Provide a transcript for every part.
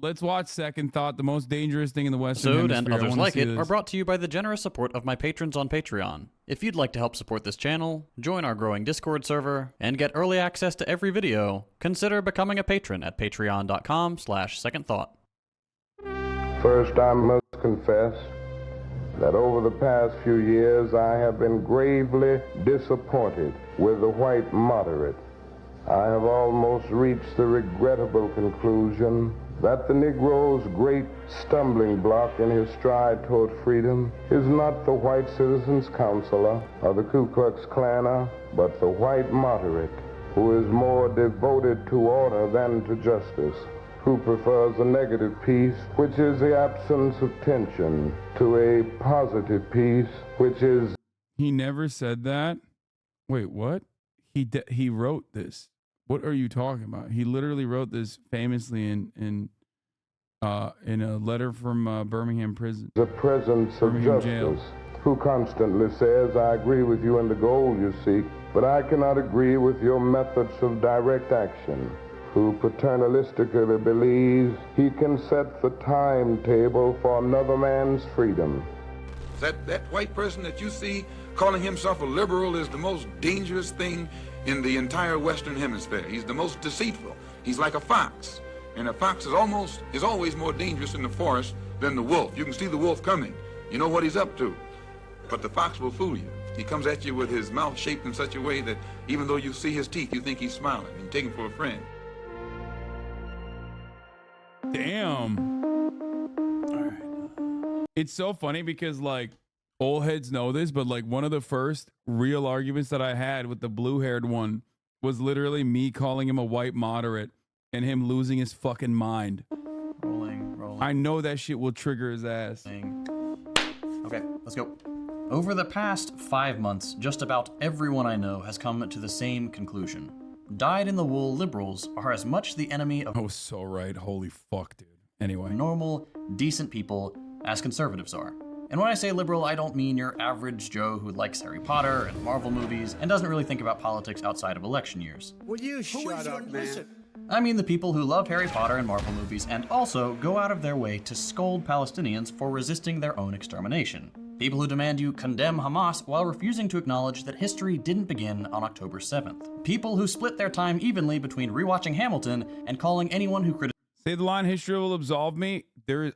let's watch Second Thought, the most dangerous thing in the Western Hemisphere. And others like it are brought to you by the generous support of my patrons on Patreon. If you'd like to help support this channel, join our growing Discord server, and get early access to every video, consider becoming a patron at patreon.com/secondthought. First, I must confess that over the past few years I have been gravely disappointed with the white moderate. I have almost reached the regrettable conclusion that the Negro's great stumbling block in his stride toward freedom is not the white citizens' counselor or the Ku Klux Klaner, but the white moderate, who is more devoted to order than to justice, who prefers a negative peace, which is the absence of tension, to a positive peace, which is... He never said that? Wait, what? He wrote this. What are you talking about? He literally wrote this famously in a letter from Birmingham prison. The presence of Birmingham justice, jail. who constantly says, I agree with you in the goal you seek, but I cannot agree with your methods of direct action, who paternalistically believes he can set the timetable for another man's freedom. That white person that you see calling himself a liberal is the most dangerous thing in the entire Western Hemisphere. He's the most deceitful. He's like a fox. And a fox is always more dangerous in the forest than the wolf. You can see the wolf coming. You know what he's up to. But the fox will fool you. He comes at you with his mouth shaped in such a way that even though you see his teeth, you think he's smiling. You take him for a friend. Damn. All right. It's so funny because, like, old heads know this, but, like, one of the first real arguments that I had with the blue-haired one was literally me calling him a white moderate and him losing his fucking mind. Rolling. I know that shit will trigger his ass. Okay, let's go. Over the past 5 months, just about everyone I know has come to the same conclusion. Dyed-in-the-wool liberals are as much the enemy of... Oh, so right. Holy fuck, dude. Anyway. Normal, decent people as conservatives are. And when I say liberal, I don't mean your average Joe who likes Harry Potter and Marvel movies and doesn't really think about politics outside of election years. Will you shut up, man? I mean the people who love Harry Potter and Marvel movies and also go out of their way to scold Palestinians for resisting their own extermination. People who demand you condemn Hamas while refusing to acknowledge that history didn't begin on October 7th. People who split their time evenly between rewatching Hamilton and calling anyone who criticizes... Say the line, history will absolve me.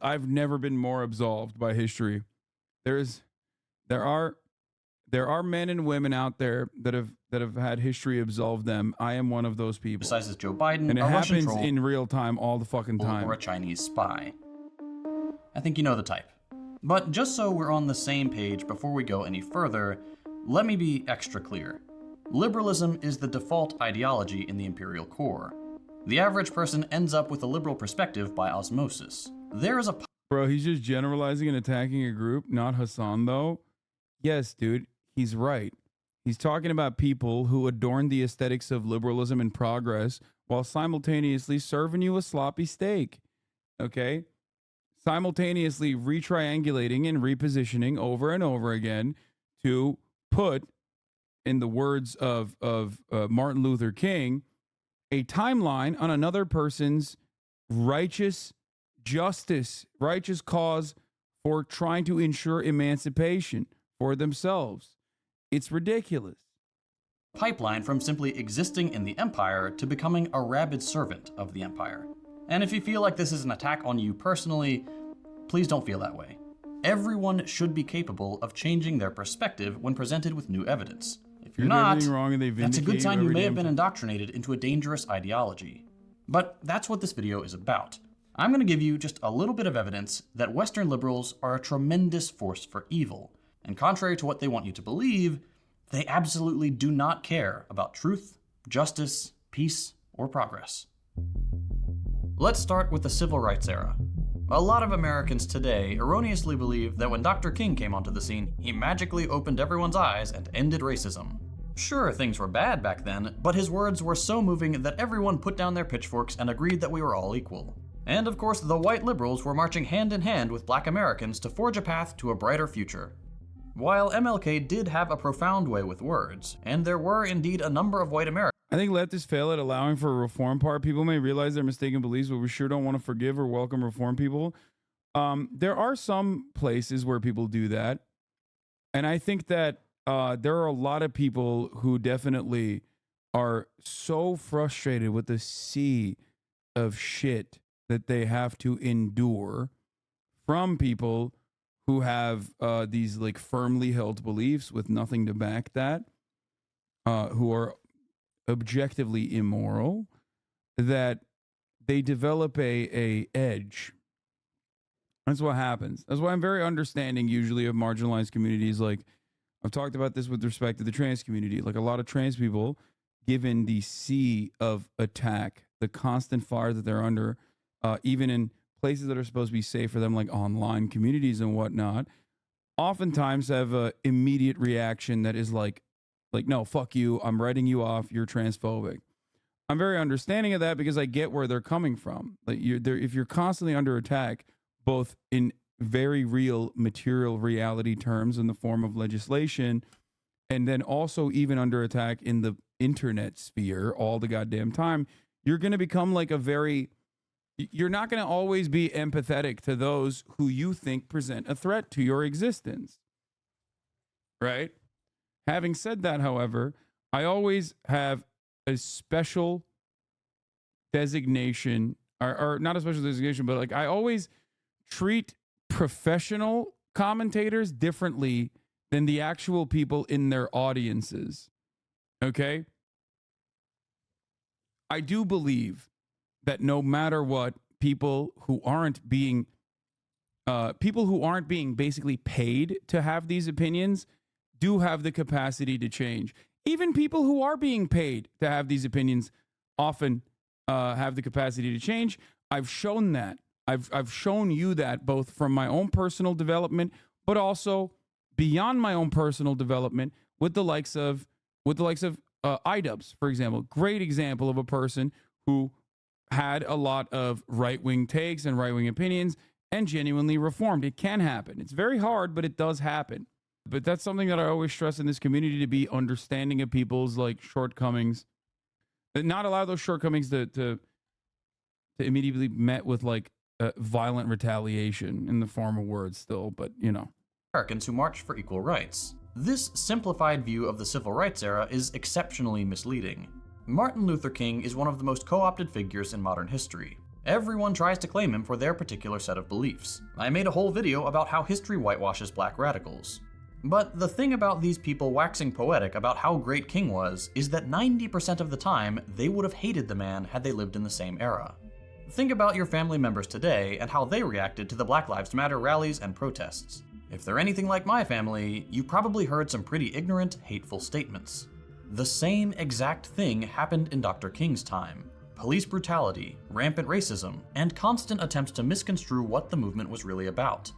I've never been more absolved by history. There are men and women out there that have had history absolve them. I am one of those people. Criticizes Joe Biden, and it a Russian happens troll, in real time all the fucking time. Or a Chinese spy. I think you know the type. But just so we're on the same page before we go any further, let me be extra clear. Liberalism is the default ideology in the imperial core. The average person ends up with a liberal perspective by osmosis. There is a... Bro, he's just generalizing and attacking a group, not Hasan, though. Yes, dude, he's right. He's talking about people who adorn the aesthetics of liberalism and progress while simultaneously serving you a sloppy steak. Okay? Simultaneously retriangulating and repositioning over and over again to put, in the words of Martin Luther King, a timeline on another person's righteous justice, righteous cause for trying to ensure emancipation for themselves. It's ridiculous. Pipeline from simply existing in the empire to becoming a rabid servant of the empire. And if you feel like this is an attack on you personally, please don't feel that way. Everyone should be capable of changing their perspective when presented with new evidence. If you're not, wrong and they that's a good sign you may have been thing. indoctrinated into a dangerous ideology. But that's what this video is about. I'm going to give you just a little bit of evidence that Western liberals are a tremendous force for evil. And contrary to what they want you to believe, they absolutely do not care about truth, justice, peace, or progress. Let's start with the civil rights era. A lot of Americans today erroneously believe that when Dr. King came onto the scene, he magically opened everyone's eyes and ended racism. Sure, things were bad back then, but his words were so moving that everyone put down their pitchforks and agreed that we were all equal. And of course, the white liberals were marching hand in hand with black Americans to forge a path to a brighter future. While MLK did have a profound way with words, and there were indeed a number of white Americans I think leftists fail at allowing for a reform part. People may realize their mistaken beliefs, but we sure don't want to forgive or welcome reform people. There are some places where people do that. And I think that there are a lot of people who definitely are so frustrated with the sea of shit that they have to endure from people who have these like firmly held beliefs with nothing to back that, who are objectively immoral, that they develop a edge. That's what happens. That's why I'm very understanding usually of marginalized communities. Like I've talked about this with respect to the trans community. Like a lot of trans people, given the sea of attack, the constant fire that they're under, even in places that are supposed to be safe for them, like online communities and whatnot, oftentimes have a immediate reaction that is like, no, fuck you. I'm writing you off. You're transphobic. I'm very understanding of that because I get where they're coming from. Like if you're constantly under attack, both in very real material reality terms in the form of legislation, and then also even under attack in the internet sphere all the goddamn time, you're going to become like you're not going to always be empathetic to those who you think present a threat to your existence. Right? Having said that, however, I always have a special designation, or not a special designation, but like I always treat professional commentators differently than the actual people in their audiences. Okay? I do believe that no matter what, people who aren't being basically paid to have these opinions do have the capacity to change. Even people who are being paid to have these opinions often have the capacity to change. I've shown that. I've shown you that both from my own personal development, but also beyond my own personal development with the likes of iDubbbz, for example. Great example of a person who had a lot of right-wing takes and right-wing opinions and genuinely reformed. It can happen. It's very hard, but it does happen. But that's something that I always stress in this community, to be understanding of people's like shortcomings, and not allow those shortcomings to immediately met with like violent retaliation in the form of words still, but you know. Americans who marched for equal rights. This simplified view of the civil rights era is exceptionally misleading. Martin Luther King is one of the most co-opted figures in modern history. Everyone tries to claim him for their particular set of beliefs. I made a whole video about how history whitewashes black radicals. But the thing about these people waxing poetic about how great King was is that 90% of the time, they would have hated the man had they lived in the same era. Think about your family members today and how they reacted to the Black Lives Matter rallies and protests. If they're anything like my family, you probably heard some pretty ignorant, hateful statements. The same exact thing happened in Dr. King's time. Police brutality, rampant racism, and constant attempts to misconstrue what the movement was really about.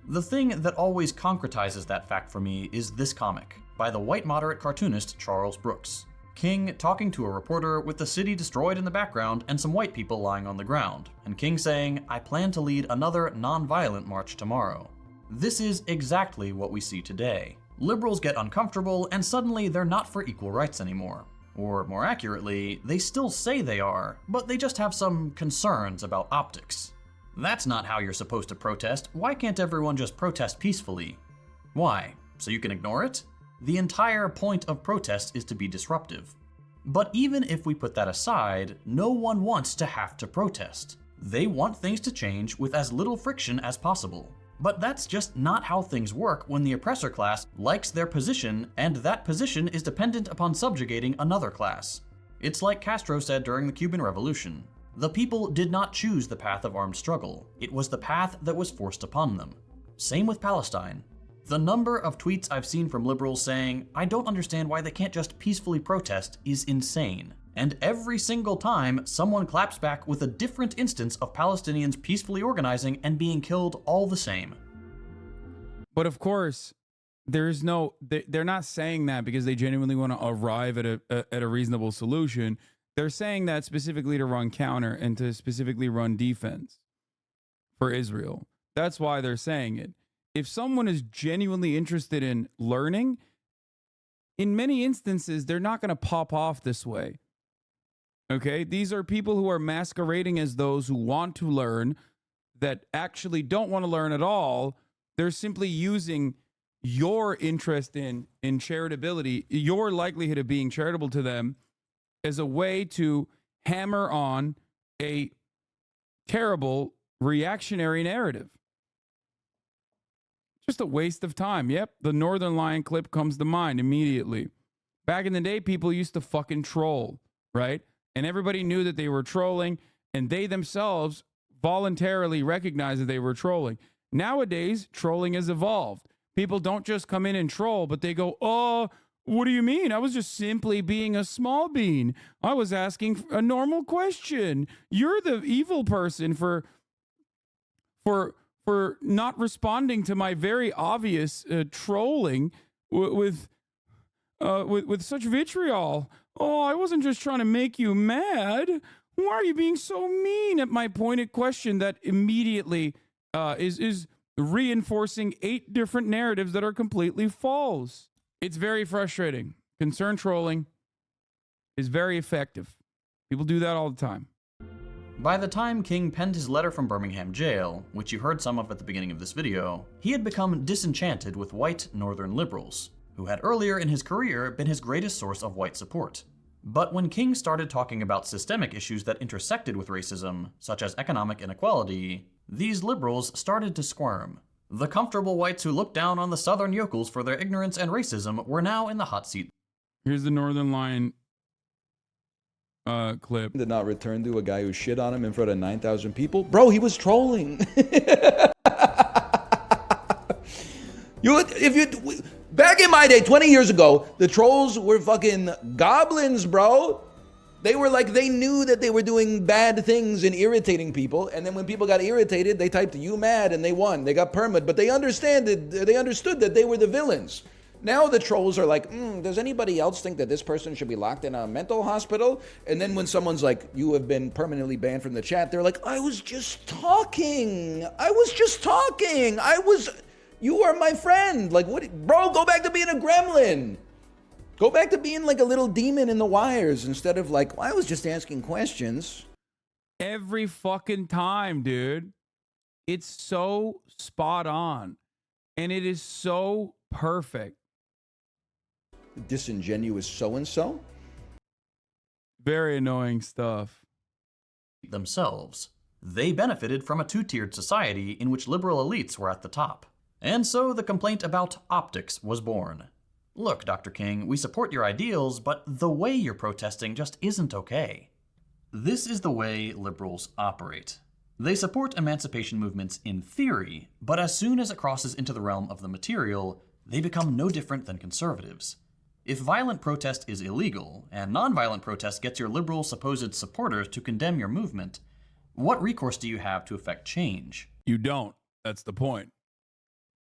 The thing that always concretizes that fact for me is this comic, by the white moderate cartoonist Charles Brooks. King talking to a reporter with the city destroyed in the background and some white people lying on the ground, and King saying, "I plan to lead another non-violent march tomorrow." This is exactly what we see today. Liberals get uncomfortable and suddenly they're not for equal rights anymore. Or more accurately, they still say they are, but they just have some concerns about optics. That's not how you're supposed to protest. Why can't everyone just protest peacefully? Why? So you can ignore it? The entire point of protest is to be disruptive. But even if we put that aside, no one wants to have to protest. They want things to change with as little friction as possible. But that's just not how things work when the oppressor class likes their position and that position is dependent upon subjugating another class. It's like Castro said during the Cuban Revolution. The people did not choose the path of armed struggle. It was the path that was forced upon them. Same with Palestine. The number of tweets I've seen from liberals saying, "I don't understand why they can't just peacefully protest," is insane. And every single time, someone claps back with a different instance of Palestinians peacefully organizing and being killed all the same. But of course, they're not saying that because they genuinely want to arrive at a reasonable solution. They're saying that specifically to run counter and to specifically run defense for Israel. That's why they're saying it. If someone is genuinely interested in learning, in many instances, they're not going to pop off this way. Okay, these are people who are masquerading as those who want to learn that actually don't want to learn at all. They're simply using your interest in charitability, your likelihood of being charitable to them, as a way to hammer on a terrible reactionary narrative. Just a waste of time. Yep, the Northern Lion clip comes to mind immediately. Back in the day, people used to fucking troll, right? And everybody knew that they were trolling, and they themselves voluntarily recognized that they were trolling. Nowadays, trolling has evolved. People don't just come in and troll, but they go, oh, what do you mean? I was just simply being a small bean. I was asking a normal question. You're the evil person for not responding to my very obvious trolling with such vitriol. Oh, I wasn't just trying to make you mad. Why are you being so mean at my pointed question that immediately is reinforcing 8 different narratives that are completely false? It's very frustrating. Concern trolling is very effective. People do that all the time. By the time King penned his letter from Birmingham jail, which you heard some of at the beginning of this video, he had become disenchanted with white Northern liberals, who had earlier in his career been his greatest source of white support. But when King started talking about systemic issues that intersected with racism, such as economic inequality, these liberals started to squirm. The comfortable whites who looked down on the Southern yokels for their ignorance and racism were now in the hot seat. Here's the Northern Lion clip. Did not return to a guy who shit on him in front of 9,000 people. Bro, he was trolling. Back in my day, 20 years ago, the trolls were fucking goblins, bro. They were like, they knew that they were doing bad things and irritating people. And then when people got irritated, they typed, "you mad," and they won. They got permit, but they understood that they were the villains. Now the trolls are like, does anybody else think that this person should be locked in a mental hospital? And then when someone's like, "you have been permanently banned from the chat," they're like, I was just talking. You are my friend. Like, what? Bro, go back to being a gremlin. Go back to being like a little demon in the wires instead of like, I was just asking questions. Every fucking time, dude. It's so spot on. And it is so perfect. Disingenuous so-and-so. Very annoying stuff. Themselves. They benefited from a two-tiered society in which liberal elites were at the top. And so the complaint about optics was born. Look, Dr. King, we support your ideals, but the way you're protesting just isn't okay. This is the way liberals operate. They support emancipation movements in theory, but as soon as it crosses into the realm of the material, they become no different than conservatives. If violent protest is illegal, and nonviolent protest gets your liberal supposed supporters to condemn your movement, what recourse do you have to effect change? You don't. That's the point.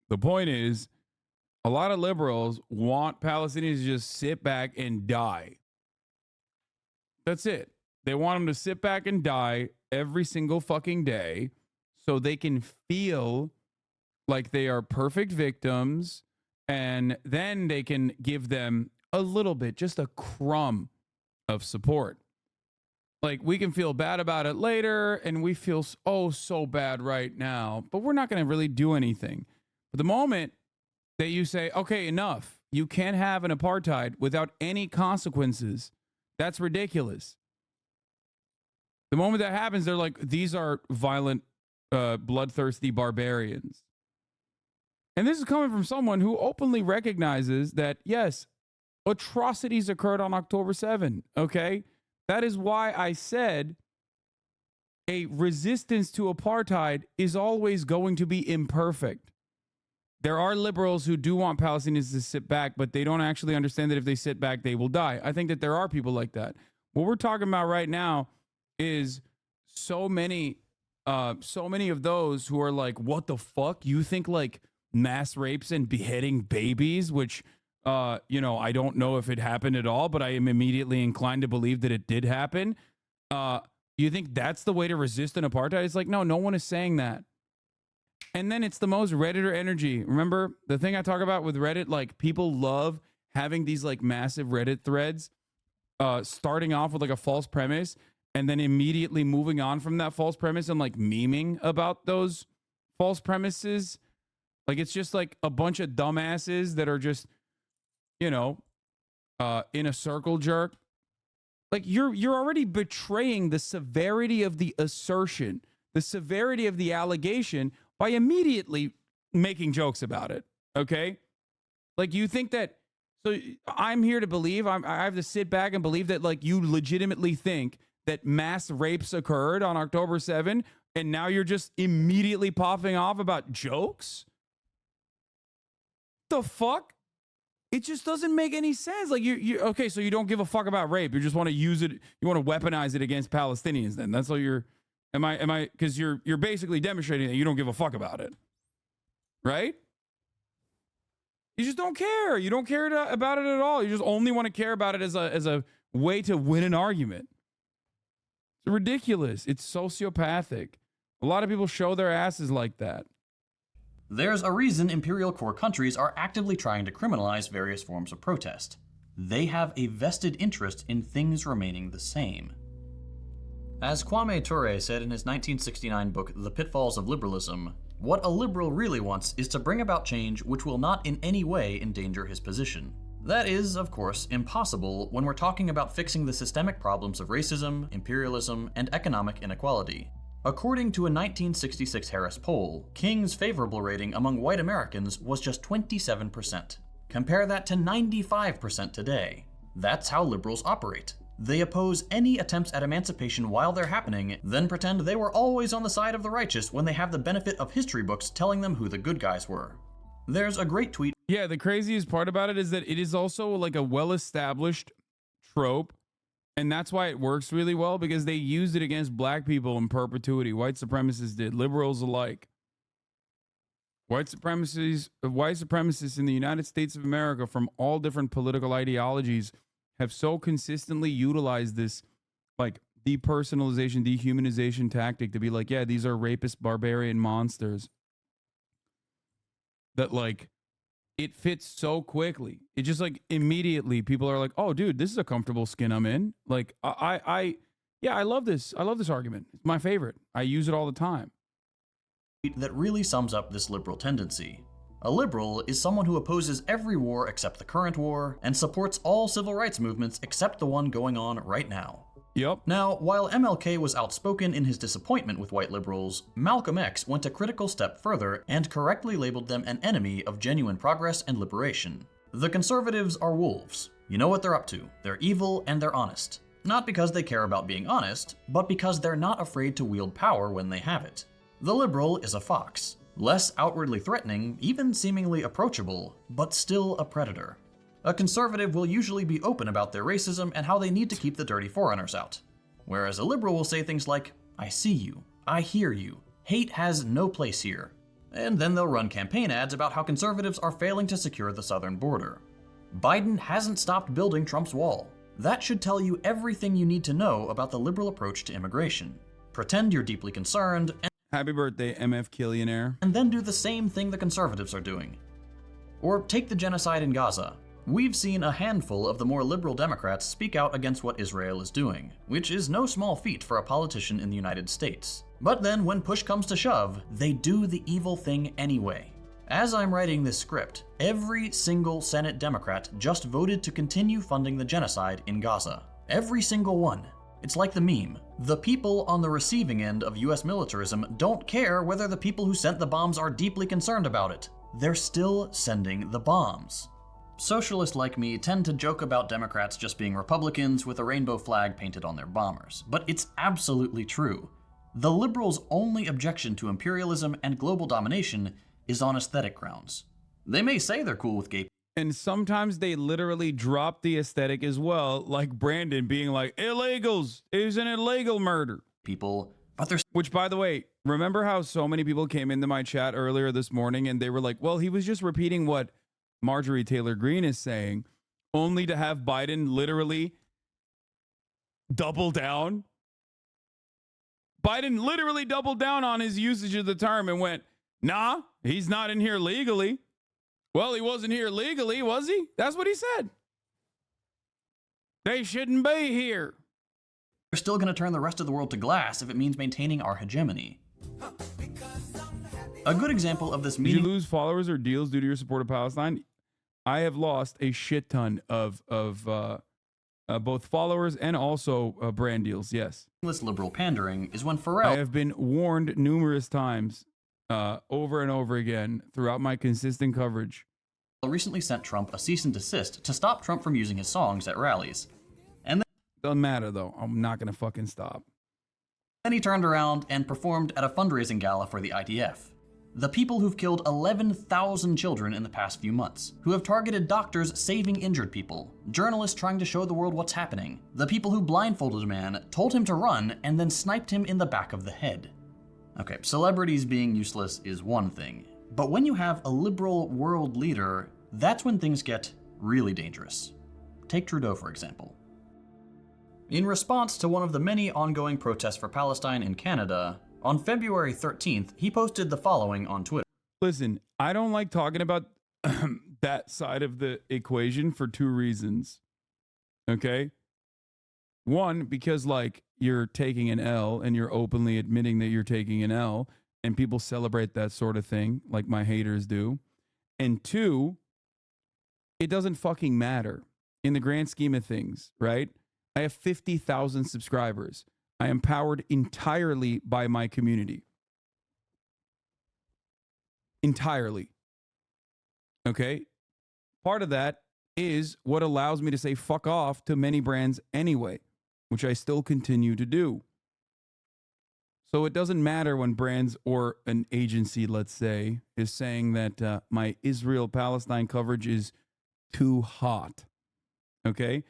The point is, a lot of liberals want Palestinians to just sit back and die. That's it. They want them to sit back and die every single fucking day so they can feel like they are perfect victims, and then they can give them a little bit, just a crumb of support. Like, we can feel bad about it later, and we feel so bad right now, but we're not going to really do anything. But the moment that you say, okay, enough, you can't have an apartheid without any consequences, that's ridiculous. The moment that happens, they're like, these are violent, bloodthirsty barbarians. And this is coming from someone who openly recognizes that, yes, atrocities occurred on October 7, okay? That is why I said a resistance to apartheid is always going to be imperfect. There are liberals who do want Palestinians to sit back, but they don't actually understand that if they sit back, they will die. I think that there are people like that. What we're talking about right now is so many of those who are like, what the fuck? You think like mass rapes and beheading babies, which, I don't know if it happened at all, but I am immediately inclined to believe that it did happen. You think that's the way to resist an apartheid? It's like, no one is saying that. And then it's the most Redditor energy. Remember the thing I talk about with Reddit? Like, people love having these like massive Reddit threads starting off with like a false premise and then immediately moving on from that false premise and like memeing about those false premises. Like it's just like a bunch of dumbasses that are just, you know, in a circle jerk. Like you're already betraying the severity of the assertion, the severity of the allegation by immediately making jokes about it. Okay? Like you think that, so I'm here to believe, I have to sit back and believe that like you legitimately think that mass rapes occurred on October 7 and now you're just immediately popping off about jokes? The fuck? It just doesn't make any sense. Like you okay, so you don't give a fuck about rape. You just want to use it, you want to weaponize it against Palestinians then. That's all you're am I cuz you're basically demonstrating that you don't give a fuck about it. Right? You just don't care. You don't care about it at all. You just only want to care about it as a way to win an argument. It's ridiculous. It's sociopathic. A lot of people show their asses like that. There's a reason imperial core countries are actively trying to criminalize various forms of protest. They have a vested interest in things remaining the same. As Kwame Ture said in his 1969 book, The Pitfalls of Liberalism, what a liberal really wants is to bring about change which will not in any way endanger his position. That is, of course, impossible when we're talking about fixing the systemic problems of racism, imperialism, and economic inequality. According to a 1966 Harris poll, King's favorable rating among white Americans was just 27%. Compare that to 95% today. That's how liberals operate. They oppose any attempts at emancipation while they're happening, then pretend they were always on the side of the righteous when they have the benefit of history books telling them who the good guys were. There's a great tweet. Yeah, the craziest part about it is that it is also like a well-established trope. And that's why it works really well, because they used it against black people in perpetuity. White supremacists did, liberals alike. White supremacists in the United States of America from all different political ideologies have so consistently utilized this like depersonalization, dehumanization tactic to be like, yeah, these are rapist, barbarian monsters. That like, it fits so quickly. It just like immediately people are like, oh dude, this is a comfortable skin I'm in. Like I love this. I love this argument. It's my favorite. I use it all the time. That really sums up this liberal tendency. A liberal is someone who opposes every war except the current war and supports all civil rights movements except the one going on right now. Yep. Now, while MLK was outspoken in his disappointment with white liberals, Malcolm X went a critical step further and correctly labeled them an enemy of genuine progress and liberation. The conservatives are wolves. You know what they're up to. They're evil and they're honest. Not because they care about being honest, but because they're not afraid to wield power when they have it. The liberal is a fox. Less outwardly threatening, even seemingly approachable, but still a predator. A conservative will usually be open about their racism and how they need to keep the dirty foreigners out. Whereas a liberal will say things like, I see you, I hear you, hate has no place here. And then they'll run campaign ads about how conservatives are failing to secure the southern border. Biden hasn't stopped building Trump's wall. That should tell you everything you need to know about the liberal approach to immigration. Pretend you're deeply concerned, and Happy birthday, MF Killionaire. And then do the same thing the conservatives are doing. Or take the genocide in Gaza. We've seen a handful of the more liberal Democrats speak out against what Israel is doing, which is no small feat for a politician in the United States. But then when push comes to shove, they do the evil thing anyway. As I'm writing this script, every single Senate Democrat just voted to continue funding the genocide in Gaza. Every single one. It's like the meme. The people on the receiving end of US militarism don't care whether the people who sent the bombs are deeply concerned about it. They're still sending the bombs. Socialists like me tend to joke about Democrats just being Republicans with a rainbow flag painted on their bombers, but it's absolutely true. The liberals' only objection to imperialism and global domination is on aesthetic grounds. They may say they're cool with gay And sometimes they literally drop the aesthetic as well, like Brandon being like, illegals, it was an illegal murder. people, but they're Which, by the way, remember how so many people came into my chat earlier this morning and they were like, well, he was just repeating what Marjorie Taylor Greene is saying, only to have Biden literally double down. Biden literally doubled down on his usage of the term and went, nah, he's not in here legally. Well, he wasn't here legally, was he? That's what he said. They shouldn't be here. We're still going to turn the rest of the world to glass if it means maintaining our hegemony. A good example of this Did you lose followers or deals due to your support of Palestine? I have lost a shit ton of both followers and also brand deals, yes. liberal pandering is when Pharrell I have been warned numerous times over and over again throughout my consistent coverage. recently sent Trump a cease and desist to stop Trump from using his songs at rallies. And Doesn't matter, though. I'm not going to fucking stop. then he turned around and performed at a fundraising gala for the IDF. The people who've killed 11,000 children in the past few months, who have targeted doctors saving injured people, journalists trying to show the world what's happening, the people who blindfolded a man, told him to run, and then sniped him in the back of the head. Okay, celebrities being useless is one thing, but when you have a liberal world leader, that's when things get really dangerous. Take Trudeau, for example. In response to one of the many ongoing protests for Palestine in Canada, on February 13th, he posted the following on Twitter. Listen, I don't like talking about that side of the equation for two reasons. Okay? One, because like you're taking an L and you're openly admitting that you're taking an L, and people celebrate that sort of thing like my haters do. And two, it doesn't fucking matter in the grand scheme of things, right? I have 50,000 subscribers. I am powered entirely by my community. Entirely. Okay? Part of that is what allows me to say fuck off to many brands anyway, which I still continue to do. So it doesn't matter when brands or an agency, let's say, is saying that my Israel-Palestine coverage is too hot. Okay?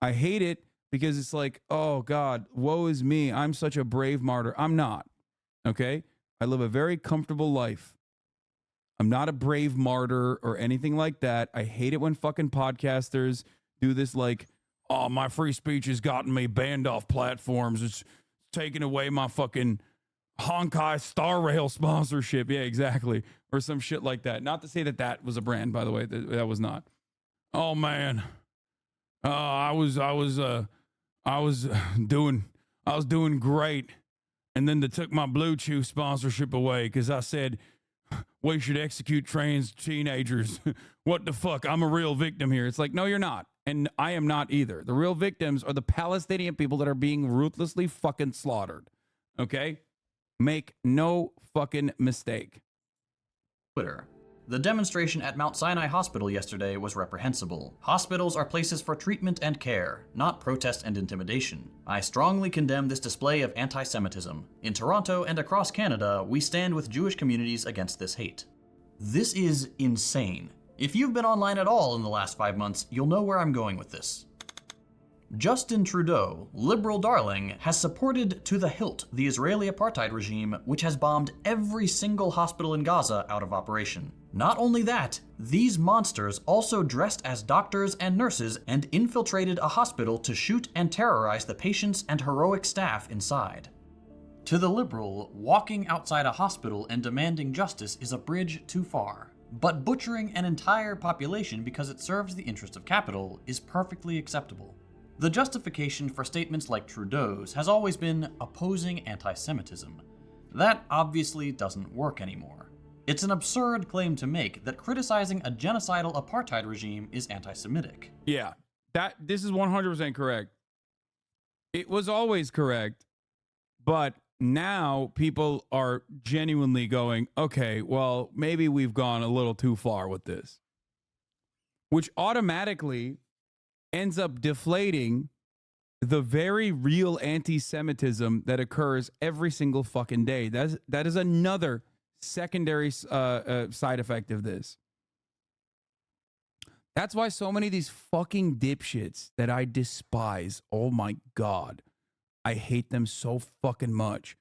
I hate it because it's like, oh God, woe is me. I'm such a brave martyr. I'm not. Okay? I live a very comfortable life. I'm not a brave martyr or anything like that. I hate it when fucking podcasters do this like, oh, my free speech has gotten me banned off platforms. It's taking away my fucking Honkai Star Rail sponsorship. Yeah, exactly. Or some shit like that. Not to say that that was a brand, by the way. That was not. Oh man. I was doing great. And then they took my Blue Chew sponsorship away because I said we should execute trans teenagers. What the fuck? I'm a real victim here. It's like, no, you're not. And I am not either. The real victims are the Palestinian people that are being ruthlessly fucking slaughtered. Okay? Make no fucking mistake. Twitter. The demonstration at Mount Sinai Hospital yesterday was reprehensible. Hospitals are places for treatment and care, not protest and intimidation. I strongly condemn this display of anti-Semitism. In Toronto and across Canada, we stand with Jewish communities against this hate. This is insane. If you've been online at all in the last 5 months, you'll know where I'm going with this. Justin Trudeau, liberal darling, has supported to the hilt the Israeli apartheid regime, which has bombed every single hospital in Gaza out of operation. Not only that, these monsters also dressed as doctors and nurses and infiltrated a hospital to shoot and terrorize the patients and heroic staff inside. To the liberal, walking outside a hospital and demanding justice is a bridge too far. But butchering an entire population because it serves the interest of capital is perfectly acceptable. The justification for statements like Trudeau's has always been opposing anti-Semitism. That obviously doesn't work anymore. It's an absurd claim to make that criticizing a genocidal apartheid regime is anti-Semitic. Yeah, this is 100% correct. It was always correct, but now people are genuinely going, okay, well, maybe we've gone a little too far with this, which automatically ends up deflating the very real anti-Semitism that occurs every single fucking day. That is another secondary side effect of this. That's why so many of these fucking dipshits that I despise, oh my God, I hate them so fucking much,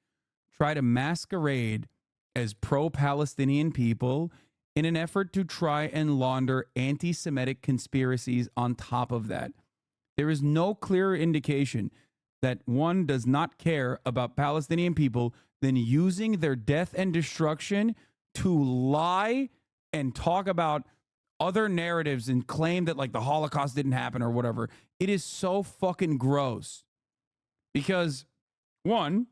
try to masquerade as pro-Palestinian people in an effort to try and launder anti-Semitic conspiracies on top of that. There is no clearer indication that one does not care about Palestinian people than using their death and destruction to lie and talk about other narratives and claim that like the Holocaust didn't happen or whatever. It is so fucking gross. Because one,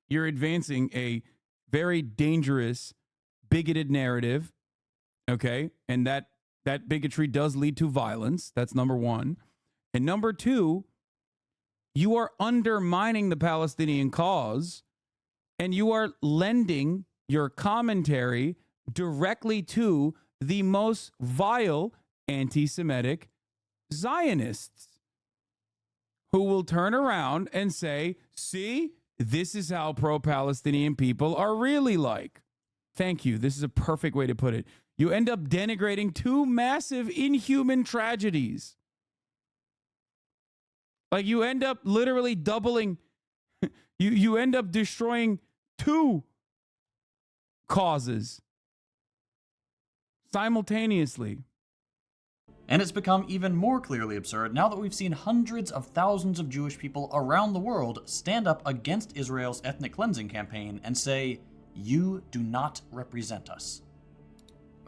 you're advancing a very dangerous, bigoted narrative, okay? And that bigotry does lead to violence. That's number one. And number two, you are undermining the Palestinian cause, and you are lending your commentary directly to the most vile anti-Semitic Zionists, who will turn around and say, see, this is how pro-Palestinian people are really like. Thank you. This is a perfect way to put it. You end up denigrating two massive inhuman tragedies. Like you end up literally doubling, you end up destroying two causes simultaneously. And it's become even more clearly absurd now that we've seen hundreds of thousands of Jewish people around the world stand up against Israel's ethnic cleansing campaign and say, you do not represent us.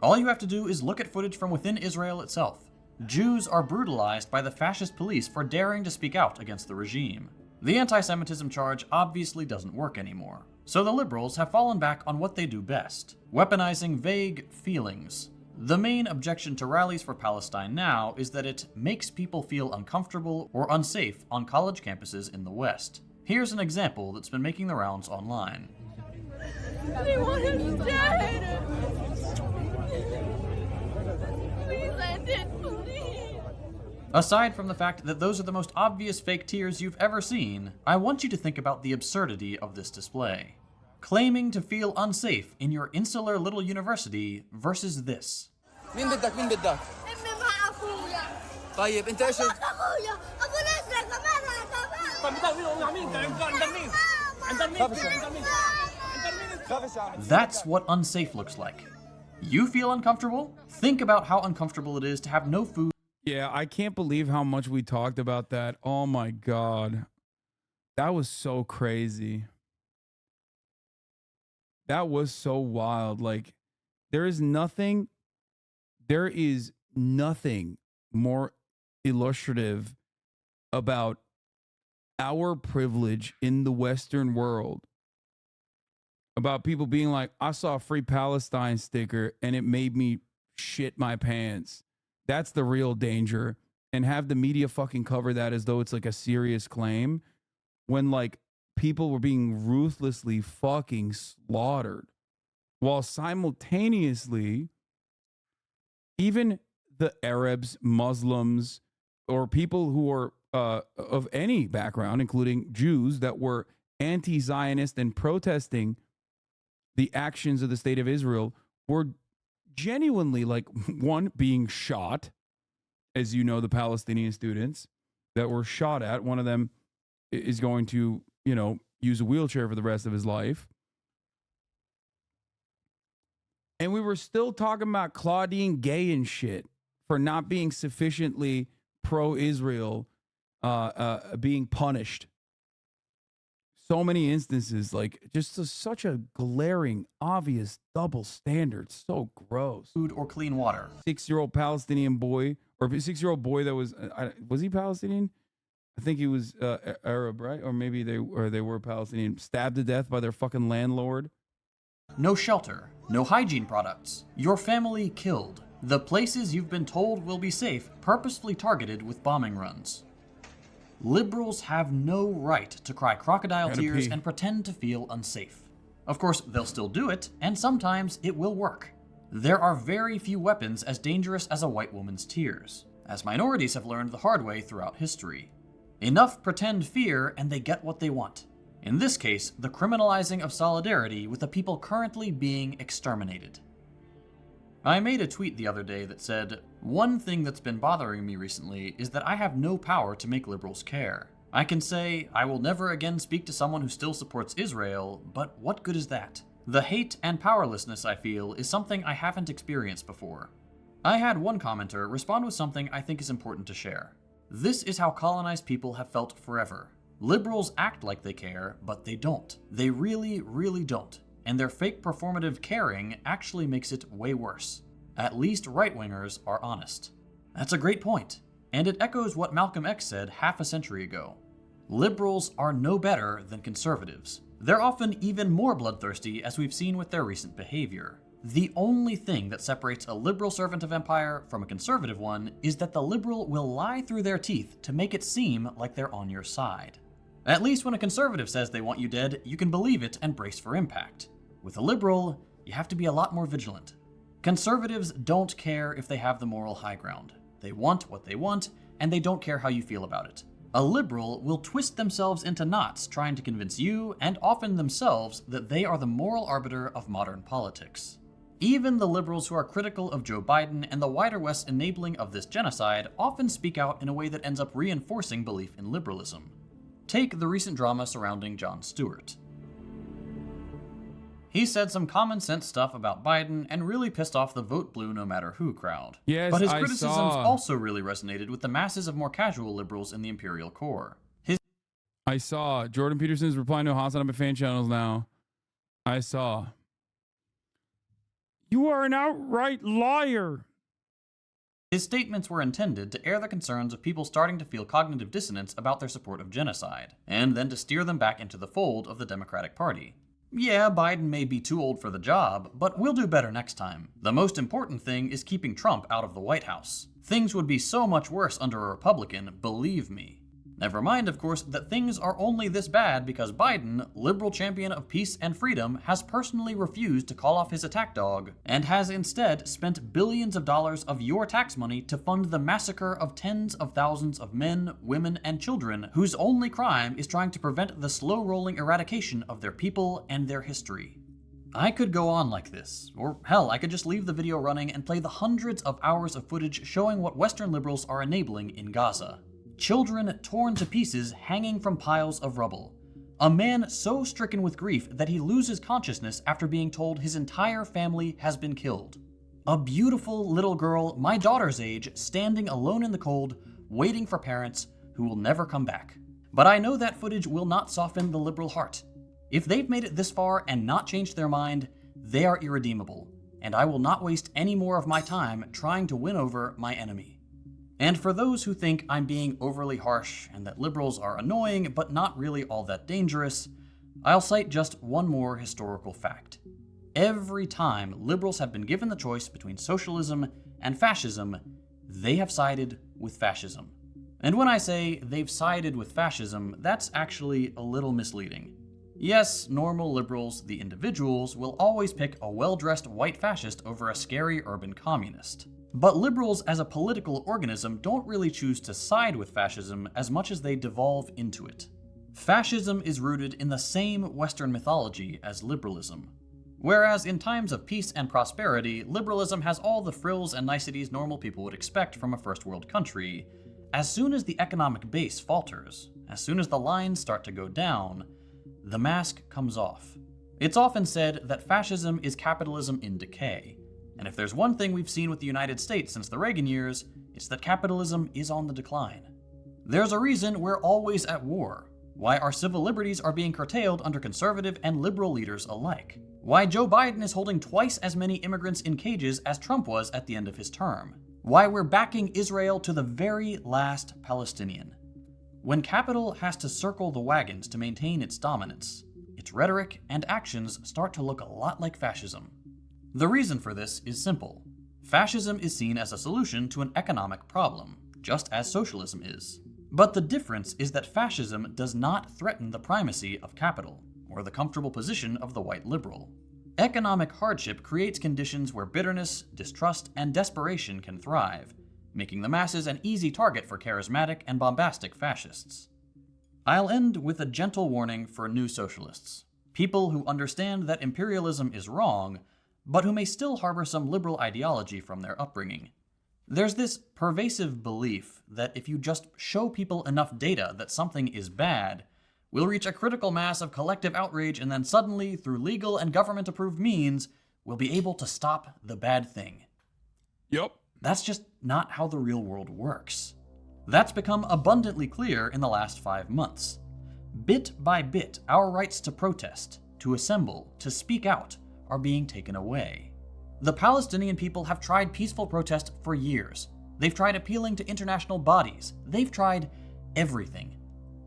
All you have to do is look at footage from within Israel itself. Jews are brutalized by the fascist police for daring to speak out against the regime. The anti-Semitism charge obviously doesn't work anymore, so the liberals have fallen back on what they do best, weaponizing vague feelings. The main objection to rallies for Palestine now is that it makes people feel uncomfortable or unsafe on college campuses in the West. Here's an example that's been making the rounds online. They want him dead! Please end it, please! Aside from the fact that those are the most obvious fake tears you've ever seen, I want you to think about the absurdity of this display. Claiming to feel unsafe in your insular little university versus this. مين بدك مين بدك؟ أمي مع أخويا. طيب أنت إيش؟ أخويا أبو نصر كمان طيب بدك مين عند مين؟ عند مين؟ عند مين؟ عند مين؟ That's what unsafe looks like. You feel uncomfortable? Think about how uncomfortable it is to have no food. Yeah, I can't believe how much we talked about that. Oh my God. That was so crazy. That was so wild. Like, there is nothing more illustrative about our privilege in the Western world. About people being like, I saw a free Palestine sticker and it made me shit my pants. That's the real danger. And have the media fucking cover that as though it's like a serious claim, when like people were being ruthlessly fucking slaughtered, while simultaneously even the Arabs, Muslims, or people who are of any background, including Jews, that were anti-Zionist and protesting the actions of the state of Israel, were genuinely, like, one, being shot. As you know, the Palestinian students that were shot at, one of them is going to, you know, use a wheelchair for the rest of his life. And we were still talking about Claudine Gay and shit for not being sufficiently pro-Israel, being punished. So many instances, like just such a glaring, obvious double standard. So gross. Food or clean water. 6-year-old Palestinian boy, or 6-year-old boy that was he Palestinian? I think he was Arab, right? Or maybe they were Palestinian. Stabbed to death by their fucking landlord. No shelter, no hygiene products. Your family killed. The places you've been told will be safe, purposefully targeted with bombing runs. Liberals have no right to cry crocodile tears and pretend to feel unsafe. Of course, they'll still do it, and sometimes it will work. There are very few weapons as dangerous as a white woman's tears, as minorities have learned the hard way throughout history. Enough pretend fear and they get what they want. In this case, the criminalizing of solidarity with the people currently being exterminated. I made a tweet the other day that said, "One thing that's been bothering me recently is that I have no power to make liberals care. I can say, I will never again speak to someone who still supports Israel, but what good is that? The hate and powerlessness I feel is something I haven't experienced before." I had one commenter respond with something I think is important to share. This is how colonized people have felt forever. Liberals act like they care, but they don't. They really, really don't. And their fake performative caring actually makes it way worse. At least right-wingers are honest. That's a great point, and it echoes what Malcolm X said half a century ago. Liberals are no better than conservatives. They're often even more bloodthirsty, as we've seen with their recent behavior. The only thing that separates a liberal servant of empire from a conservative one is that the liberal will lie through their teeth to make it seem like they're on your side. At least when a conservative says they want you dead, you can believe it and brace for impact. With a liberal, you have to be a lot more vigilant. Conservatives don't care if they have the moral high ground. They want what they want, and they don't care how you feel about it. A liberal will twist themselves into knots trying to convince you, and often themselves, that they are the moral arbiter of modern politics. Even the liberals who are critical of Joe Biden and the wider West's enabling of this genocide often speak out in a way that ends up reinforcing belief in liberalism. Take the recent drama surrounding Jon Stewart. He said some common sense stuff about Biden and really pissed off the vote blue no matter who crowd. Yes, but his I criticisms saw. also really resonated with the masses of more casual liberals in the imperial core. I saw Jordan Peterson's replying to HasanAbi fan channels now. I saw. You are an outright liar. His statements were intended to air the concerns of people starting to feel cognitive dissonance about their support of genocide, and then to steer them back into the fold of the Democratic Party. Yeah, Biden may be too old for the job, but we'll do better next time. The most important thing is keeping Trump out of the White House. Things would be so much worse under a Republican, believe me. Never mind, of course, that things are only this bad because Biden, liberal champion of peace and freedom, has personally refused to call off his attack dog, and has instead spent billions of dollars of your tax money to fund the massacre of tens of thousands of men, women, and children whose only crime is trying to prevent the slow-rolling eradication of their people and their history. I could go on like this, or hell, I could just leave the video running and play the hundreds of hours of footage showing what Western liberals are enabling in Gaza. Children torn to pieces hanging from piles of rubble. A man so stricken with grief that he loses consciousness after being told his entire family has been killed. A beautiful little girl, my daughter's age, standing alone in the cold, waiting for parents who will never come back. But I know that footage will not soften the liberal heart. If they've made it this far and not changed their mind, they are irredeemable, and I will not waste any more of my time trying to win over my enemy. And for those who think I'm being overly harsh and that liberals are annoying but not really all that dangerous, I'll cite just one more historical fact. Every time liberals have been given the choice between socialism and fascism, they have sided with fascism. And when I say they've sided with fascism, that's actually a little misleading. Yes, normal liberals, the individuals, will always pick a well-dressed white fascist over a scary urban communist. But liberals as a political organism don't really choose to side with fascism as much as they devolve into it. Fascism is rooted in the same Western mythology as liberalism. Whereas in times of peace and prosperity, liberalism has all the frills and niceties normal people would expect from a first world country, as soon as the economic base falters, as soon as the lines start to go down, the mask comes off. It's often said that fascism is capitalism in decay. And if there's one thing we've seen with the United States since the Reagan years, it's that capitalism is on the decline. There's a reason we're always at war, why our civil liberties are being curtailed under conservative and liberal leaders alike, why Joe Biden is holding twice as many immigrants in cages as Trump was at the end of his term, why we're backing Israel to the very last Palestinian. When capital has to circle the wagons to maintain its dominance, its rhetoric and actions start to look a lot like fascism. The reason for this is simple. Fascism is seen as a solution to an economic problem, just as socialism is. But the difference is that fascism does not threaten the primacy of capital, or the comfortable position of the white liberal. Economic hardship creates conditions where bitterness, distrust, and desperation can thrive, making the masses an easy target for charismatic and bombastic fascists. I'll end with a gentle warning for new socialists, people who understand that imperialism is wrong, but who may still harbor some liberal ideology from their upbringing. There's this pervasive belief that if you just show people enough data that something is bad, we'll reach a critical mass of collective outrage and then suddenly, through legal and government-approved means, we'll be able to stop the bad thing. Yep. That's just not how the real world works. That's become abundantly clear in the last 5 months. Bit by bit, our rights to protest, to assemble, to speak out, are being taken away. The Palestinian people have tried peaceful protest for years. They've tried appealing to international bodies. They've tried everything.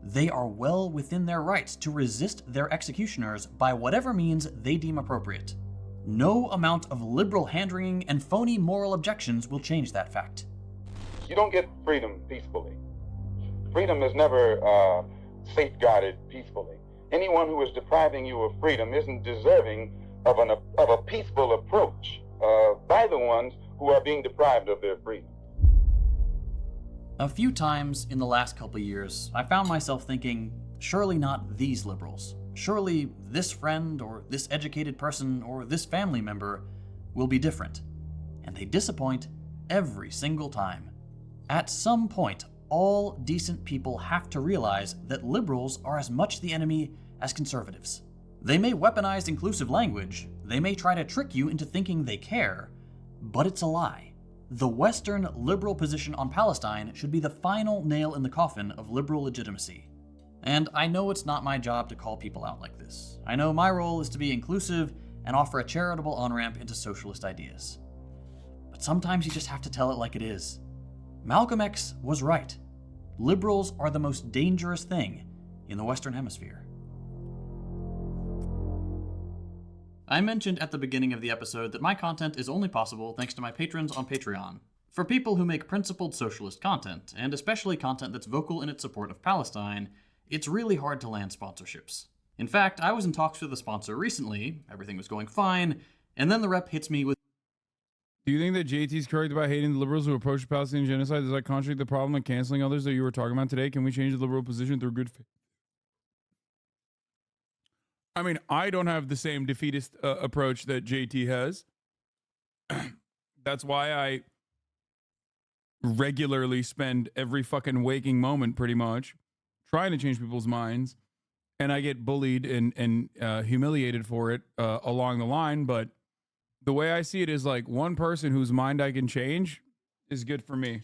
They are well within their rights to resist their executioners by whatever means they deem appropriate. No amount of liberal hand-wringing and phony moral objections will change that fact. You don't get freedom peacefully. Freedom is never safeguarded peacefully. Anyone who is depriving you of freedom isn't deserving of a peaceful approach by the ones who are being deprived of their freedom. A few times in the last couple years, I found myself thinking, surely not these liberals. Surely this friend or this educated person or this family member will be different. And they disappoint every single time. At some point, all decent people have to realize that liberals are as much the enemy as conservatives. They may weaponize inclusive language, they may try to trick you into thinking they care, but it's a lie. The Western liberal position on Palestine should be the final nail in the coffin of liberal legitimacy. And I know it's not my job to call people out like this. I know my role is to be inclusive and offer a charitable on-ramp into socialist ideas. But sometimes you just have to tell it like it is. Malcolm X was right. Liberals are the most dangerous thing in the Western Hemisphere. I mentioned at the beginning of the episode that my content is only possible thanks to my patrons on Patreon. For people who make principled socialist content, and especially content that's vocal in its support of Palestine, it's really hard to land sponsorships. In fact, I was in talks with a sponsor recently, everything was going fine, and then the rep hits me with, Do you think that JT's correct about hating the liberals who approach the Palestinian genocide? Does that contradict the problem of canceling others that you were talking about today? Can we change the liberal position through good faith? I mean, I don't have the same defeatist approach that JT has. That's why I regularly spend every fucking waking moment pretty much trying to change people's minds. And I get bullied and humiliated for it along the line. But the way I see it is like one person whose mind I can change is good for me.